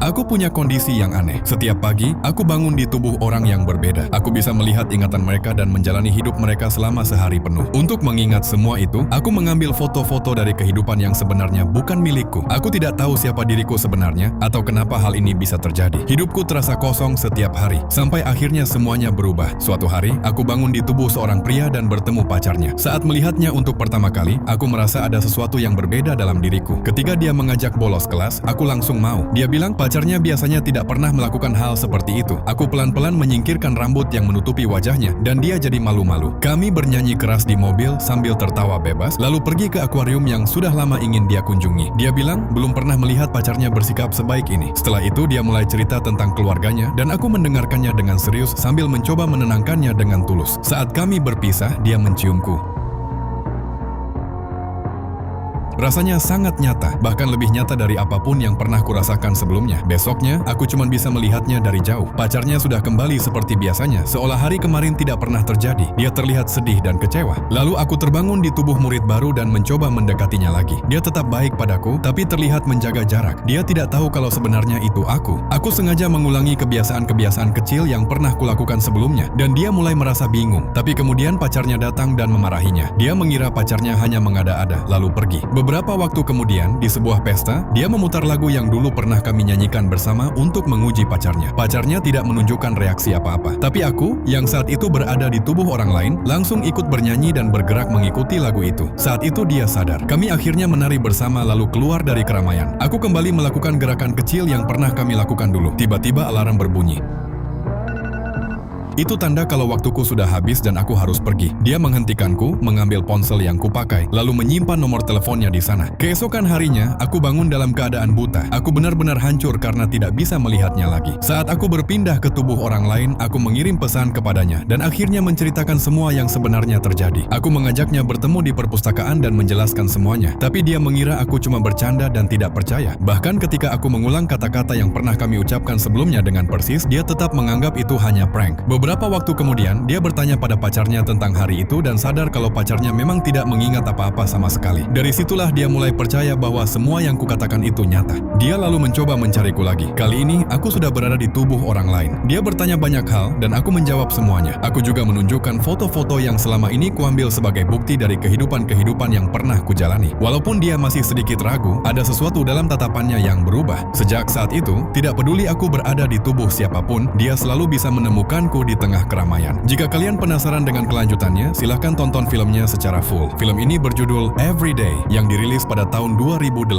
Aku punya kondisi yang aneh. Setiap pagi, aku bangun di tubuh orang yang berbeda. Aku bisa melihat ingatan mereka dan menjalani hidup mereka selama sehari penuh. Untuk mengingat semua itu, aku mengambil foto-foto dari kehidupan yang sebenarnya bukan milikku. Aku tidak tahu siapa diriku sebenarnya atau kenapa hal ini bisa terjadi. Hidupku terasa kosong setiap hari, sampai akhirnya semuanya berubah. Suatu hari, aku bangun di tubuh seorang pria dan bertemu pacarnya. Saat melihatnya untuk pertama kali, aku merasa ada sesuatu yang berbeda dalam diriku. Ketika dia mengajak bolos kelas, aku langsung mau. Dia bilang pacarnya biasanya tidak pernah melakukan hal seperti itu. Aku pelan-pelan menyingkirkan rambut yang menutupi wajahnya, dan dia jadi malu-malu. Kami bernyanyi keras di mobil sambil tertawa bebas, lalu pergi ke akuarium yang sudah lama ingin dia kunjungi. Dia bilang belum pernah melihat pacarnya bersikap sebaik ini. Setelah itu dia mulai cerita tentang keluarganya, dan aku mendengarkannya dengan serius sambil mencoba menenangkannya dengan tulus. Saat kami berpisah, dia menciumku. Rasanya sangat nyata, bahkan lebih nyata dari apapun yang pernah kurasakan sebelumnya. Besoknya, aku cuma bisa melihatnya dari jauh. Pacarnya sudah kembali seperti biasanya, seolah hari kemarin tidak pernah terjadi. Dia terlihat sedih dan kecewa. Lalu aku terbangun di tubuh murid baru dan mencoba mendekatinya lagi. Dia tetap baik padaku, tapi terlihat menjaga jarak. Dia tidak tahu kalau sebenarnya itu aku. Aku sengaja mengulangi kebiasaan-kebiasaan kecil yang pernah kulakukan sebelumnya, dan dia mulai merasa bingung. Tapi kemudian pacarnya datang dan memarahinya. Dia mengira pacarnya hanya mengada-ada, lalu pergi. Beberapa waktu kemudian, di sebuah pesta, dia memutar lagu yang dulu pernah kami nyanyikan bersama untuk menguji pacarnya. Pacarnya tidak menunjukkan reaksi apa-apa. Tapi aku, yang saat itu berada di tubuh orang lain, langsung ikut bernyanyi dan bergerak mengikuti lagu itu. Saat itu dia sadar. Kami akhirnya menari bersama lalu keluar dari keramaian. Aku kembali melakukan gerakan kecil yang pernah kami lakukan dulu. Tiba-tiba alarm berbunyi. Itu tanda kalau waktuku sudah habis dan aku harus pergi. Dia menghentikanku, mengambil ponsel yang kupakai, lalu menyimpan nomor teleponnya di sana. Keesokan harinya, aku bangun dalam keadaan buta. Aku benar-benar hancur karena tidak bisa melihatnya lagi. Saat aku berpindah ke tubuh orang lain, aku mengirim pesan kepadanya dan akhirnya menceritakan semua yang sebenarnya terjadi. Aku mengajaknya bertemu di perpustakaan dan menjelaskan semuanya. Tapi dia mengira aku cuma bercanda dan tidak percaya. Bahkan ketika aku mengulang kata-kata yang pernah kami ucapkan sebelumnya dengan persis, dia tetap menganggap itu hanya prank. Beberapa waktu kemudian, dia bertanya pada pacarnya tentang hari itu dan sadar kalau pacarnya memang tidak mengingat apa-apa sama sekali. Dari situlah dia mulai percaya bahwa semua yang kukatakan itu nyata. Dia lalu mencoba mencariku lagi. Kali ini, aku sudah berada di tubuh orang lain. Dia bertanya banyak hal dan aku menjawab semuanya. Aku juga menunjukkan foto-foto yang selama ini kuambil sebagai bukti dari kehidupan-kehidupan yang pernah kujalani. Walaupun dia masih sedikit ragu, ada sesuatu dalam tatapannya yang berubah. Sejak saat itu, tidak peduli aku berada di tubuh siapapun, dia selalu bisa menemukanku di tengah keramaian. Jika kalian penasaran dengan kelanjutannya, silahkan tonton filmnya secara full. Film ini berjudul Everyday yang dirilis pada tahun 2018.